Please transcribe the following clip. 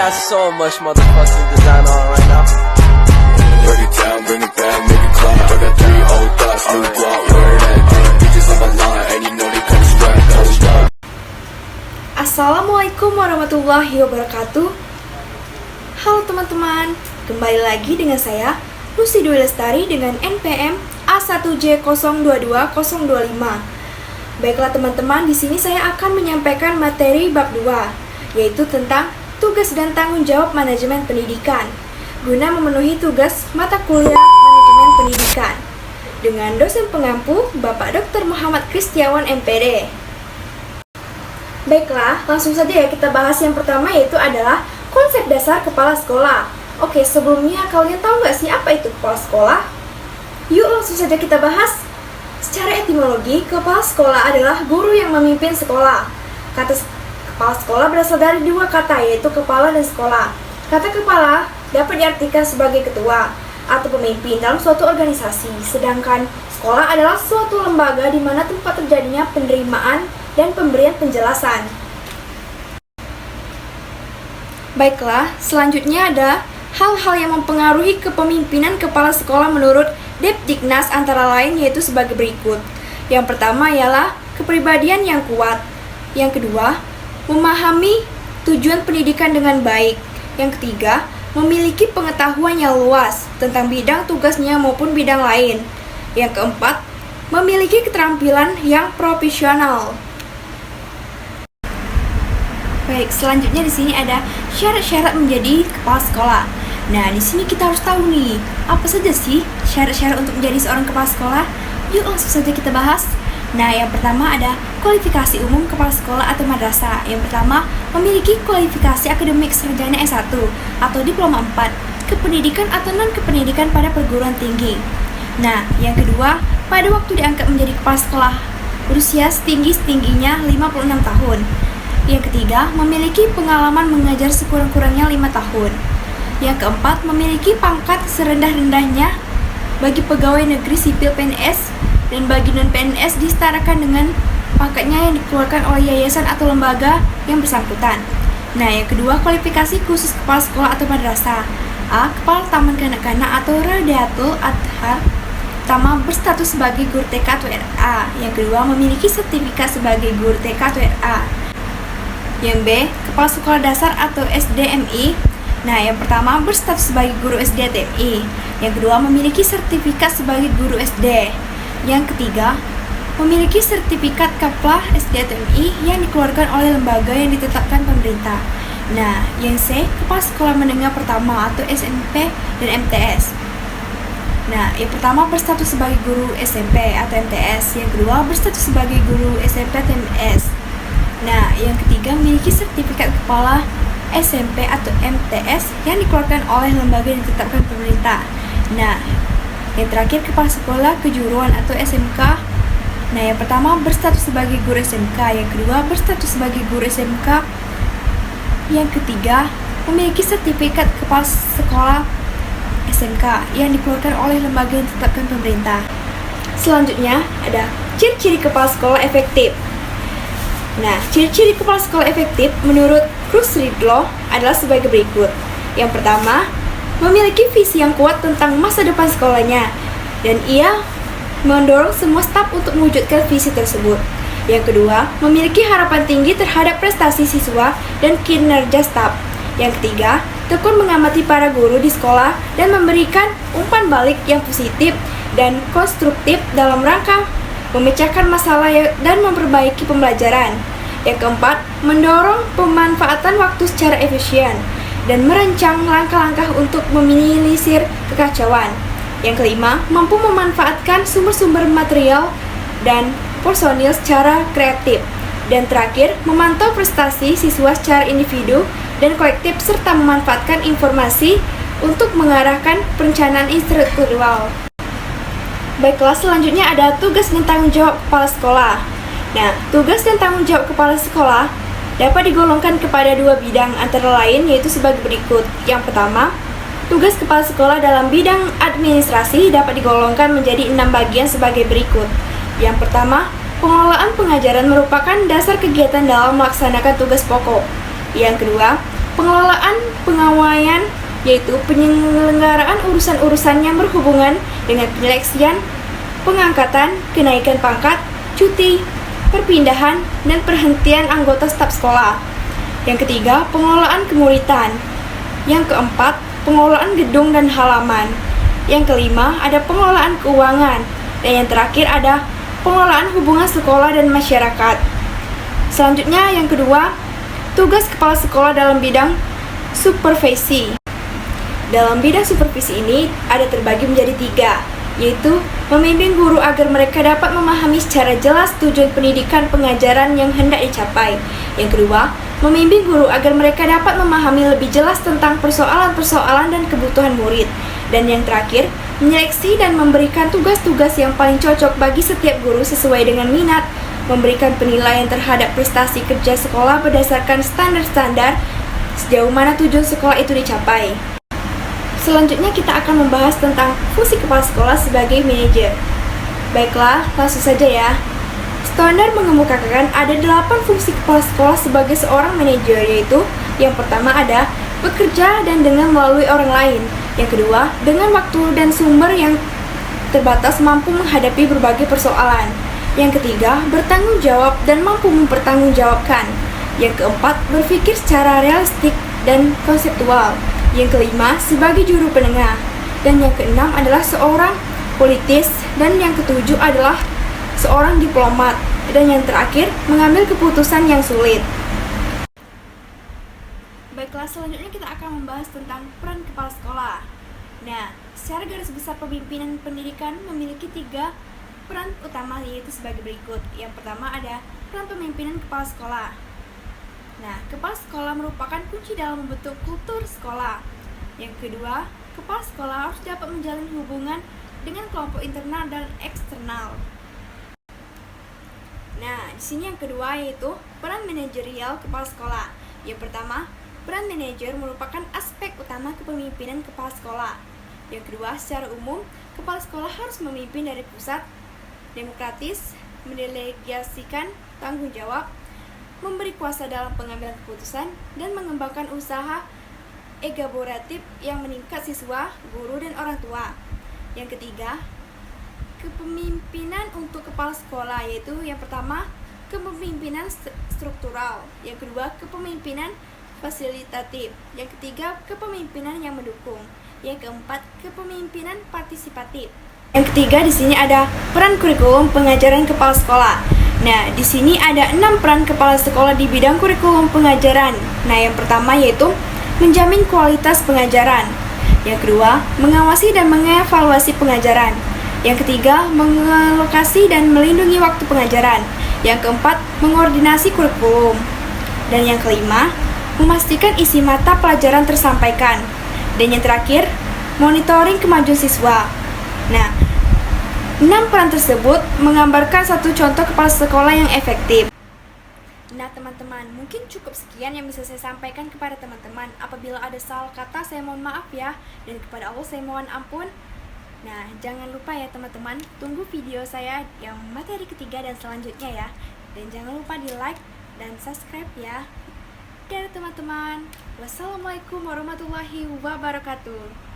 got so much motherfucking design on right now. Break it down, bring it back, make it clap. I got 3 old thoughts, new guap, where that dick. Bitches on my line, and you know they come strapped. Assalamualaikum warahmatullahi wabarakatuh. Halo teman-teman, kembali lagi dengan saya Lucy Dwi Lestari dengan NPM A1J022025. Baiklah teman-teman, di sini saya akan menyampaikan materi bab 2, yaitu tentang tugas dan tanggung jawab manajemen pendidikan guna memenuhi tugas mata kuliah manajemen pendidikan dengan dosen pengampu Bapak Dr. Muhammad Kristiawan MPD. Baiklah, langsung saja ya kita bahas yang pertama, yaitu adalah konsep dasar kepala sekolah. Oke, sebelumnya kalian tahu nggak sih apa itu kepala sekolah? Yuk langsung saja kita bahas. Secara etimologi, kepala sekolah adalah guru yang memimpin sekolah. Kata kepala sekolah berasal dari 2 kata, yaitu kepala dan sekolah. Kata kepala dapat diartikan sebagai ketua atau pemimpin dalam suatu organisasi, sedangkan sekolah adalah suatu lembaga di mana tempat terjadinya penerimaan dan pemberian penjelasan. Baiklah, selanjutnya ada hal-hal yang mempengaruhi kepemimpinan kepala sekolah menurut Depdiknas antara lain yaitu sebagai berikut. Yang pertama ialah kepribadian yang kuat. Yang kedua, memahami tujuan pendidikan dengan baik. Yang ketiga, memiliki pengetahuan yang luas tentang bidang tugasnya maupun bidang lain. Yang keempat, memiliki keterampilan yang profesional. Baik, selanjutnya di sini ada syarat-syarat menjadi kepala sekolah. Nah, di sini kita harus tahu nih, apa saja sih syarat-syarat untuk menjadi seorang kepala sekolah? Yuk langsung saja kita bahas. Nah, yang pertama ada kualifikasi umum kepala sekolah atau madrasah. Yang pertama, memiliki kualifikasi akademik sarjana S1 atau diploma 4, kependidikan atau non-kependidikan pada perguruan tinggi. Nah, yang kedua, pada waktu diangkat menjadi kepala sekolah, berusia setinggi-tingginya 56 tahun. Yang ketiga, memiliki pengalaman mengajar sekurang-kurangnya 5 tahun. Yang keempat, memiliki pangkat serendah-rendahnya bagi pegawai negeri sipil PNS dan bagi non-PNS disetarakan dengan pangkatnya yang dikeluarkan oleh yayasan atau lembaga yang bersangkutan. Nah, yang kedua, kualifikasi khusus kepala sekolah atau madrasah. A. Kepala Taman Kanak-kanak atau Radiatul Adhar. Pertama, berstatus sebagai guru TK atau RA. Yang kedua, memiliki sertifikat sebagai guru TK atau RA. Yang B. Kepala Sekolah Dasar atau SDMI. Nah, yang pertama berstatus sebagai guru SD TMI. Yang kedua, memiliki sertifikat sebagai guru SD. Yang ketiga, memiliki sertifikat Kaplah SD TMI yang dikeluarkan oleh lembaga yang ditetapkan pemerintah. Nah, yang C, Kepala Sekolah Menengah Pertama atau SMP dan MTS. Nah, yang pertama berstatus sebagai guru SMP atau MTS. Yang kedua, berstatus sebagai guru SMP atau MTS. Nah, yang ketiga, memiliki sertifikat Kepala SMP atau MTS yang dikeluarkan oleh lembaga yang ditetapkan pemerintah. Nah, yang terakhir, kepala sekolah kejuruan atau SMK. Nah, yang pertama berstatus sebagai guru SMK, yang kedua berstatus sebagai guru SMK, yang ketiga memiliki sertifikat kepala sekolah SMK yang dikeluarkan oleh lembaga yang ditetapkan pemerintah. Selanjutnya ada ciri-ciri kepala sekolah efektif. Nah, ciri-ciri kepala sekolah efektif menurut Kruse Ridlow adalah sebagai berikut. Yang pertama, memiliki visi yang kuat tentang masa depan sekolahnya, dan ia mendorong semua staf untuk mewujudkan visi tersebut. Yang kedua, memiliki harapan tinggi terhadap prestasi siswa dan kinerja staf. Yang ketiga, tekun mengamati para guru di sekolah dan memberikan umpan balik yang positif dan konstruktif dalam rangka memecahkan masalah dan memperbaiki pembelajaran. Yang keempat, mendorong pemanfaatan waktu secara efisien dan merancang langkah-langkah untuk meminimalisir kekacauan. Yang kelima, mampu memanfaatkan sumber-sumber material dan personil secara kreatif. Dan terakhir, memantau prestasi siswa secara individu dan kolektif serta memanfaatkan informasi untuk mengarahkan perencanaan instruktural. Baiklah, selanjutnya ada tugas dan tanggung jawab kepala sekolah. Nah, tugas dan tanggung jawab kepala sekolah dapat digolongkan kepada 2 bidang antara lain yaitu sebagai berikut. Yang pertama, tugas kepala sekolah dalam bidang administrasi dapat digolongkan menjadi 6 bagian sebagai berikut. Yang pertama, pengelolaan pengajaran merupakan dasar kegiatan dalam melaksanakan tugas pokok. Yang kedua, pengelolaan pengawaian, yaitu penyelenggaraan urusan-urusan yang berhubungan dengan penyeleksian, pengangkatan, kenaikan pangkat, cuti, perpindahan, dan perhentian anggota staf sekolah. Yang ketiga, pengelolaan kemuritan. Yang keempat, pengelolaan gedung dan halaman. Yang kelima, ada pengelolaan keuangan. Dan yang terakhir ada pengelolaan hubungan sekolah dan masyarakat. Selanjutnya, yang kedua, tugas kepala sekolah dalam bidang supervisi. Dalam bidang supervisi ini ada terbagi menjadi 3, yaitu membimbing guru agar mereka dapat memahami secara jelas tujuan pendidikan pengajaran yang hendak dicapai. Yang kedua, membimbing guru agar mereka dapat memahami lebih jelas tentang persoalan-persoalan dan kebutuhan murid. Dan yang terakhir, menyeleksi dan memberikan tugas-tugas yang paling cocok bagi setiap guru sesuai dengan minat, memberikan penilaian terhadap prestasi kerja sekolah berdasarkan standar-standar sejauh mana tujuan sekolah itu dicapai. Selanjutnya kita akan membahas tentang fungsi kepala sekolah sebagai manajer. Baiklah, langsung saja ya. Standar mengemukakan ada 8 fungsi kepala sekolah sebagai seorang manajer, yaitu yang pertama ada bekerja dan dengan melalui orang lain. Yang kedua, dengan waktu dan sumber yang terbatas mampu menghadapi berbagai persoalan. Yang ketiga, bertanggung jawab dan mampu mempertanggungjawabkan. Yang keempat, berpikir secara realistik dan konseptual. Yang kelima, sebagai juru penengah. Dan yang keenam adalah seorang politis. Dan yang ketujuh adalah seorang diplomat. Dan yang terakhir, mengambil keputusan yang sulit. Baiklah, selanjutnya kita akan membahas tentang peran kepala sekolah. Nah, secara garis besar pemimpinan pendidikan memiliki 3 peran utama, yaitu sebagai berikut. Yang pertama ada peran pemimpinan kepala sekolah. Nah, kepala sekolah merupakan kunci dalam membentuk kultur sekolah. Yang kedua, kepala sekolah harus dapat menjalin hubungan dengan kelompok internal dan eksternal. Nah, di sini yang kedua yaitu peran manajerial kepala sekolah. Yang pertama, peran manajer merupakan aspek utama kepemimpinan kepala sekolah. Yang kedua, secara umum, kepala sekolah harus memimpin dari pusat, demokratis, mendelegasikan tanggung jawab, memberi kuasa dalam pengambilan keputusan, dan mengembangkan usaha elaboratif yang meningkat siswa, guru, dan orang tua. Yang ketiga, kepemimpinan untuk kepala sekolah, yaitu yang pertama, kepemimpinan struktural. Yang kedua, kepemimpinan fasilitatif. Yang ketiga, kepemimpinan yang mendukung. Yang keempat, kepemimpinan partisipatif. Yang ketiga di sini ada peran kurikulum pengajaran kepala sekolah. Nah, di sini ada 6 peran kepala sekolah di bidang kurikulum pengajaran. Nah, yang pertama yaitu menjamin kualitas pengajaran. Yang kedua, mengawasi dan mengevaluasi pengajaran. Yang ketiga, mengalokasi dan melindungi waktu pengajaran. Yang keempat, mengordinasi kurikulum. Dan yang kelima, memastikan isi mata pelajaran tersampaikan. Dan yang terakhir, monitoring kemajuan siswa. Nah, 6 peran tersebut menggambarkan satu contoh kepala sekolah yang efektif. Nah teman-teman, mungkin cukup sekian yang bisa saya sampaikan kepada teman-teman. Apabila ada salah kata, saya mohon maaf ya. Dan kepada Allah saya mohon ampun. Nah, jangan lupa ya teman-teman, tunggu video saya yang materi ketiga dan selanjutnya ya. Dan jangan lupa di like dan subscribe ya. Dadah teman-teman. Wassalamualaikum warahmatullahi wabarakatuh.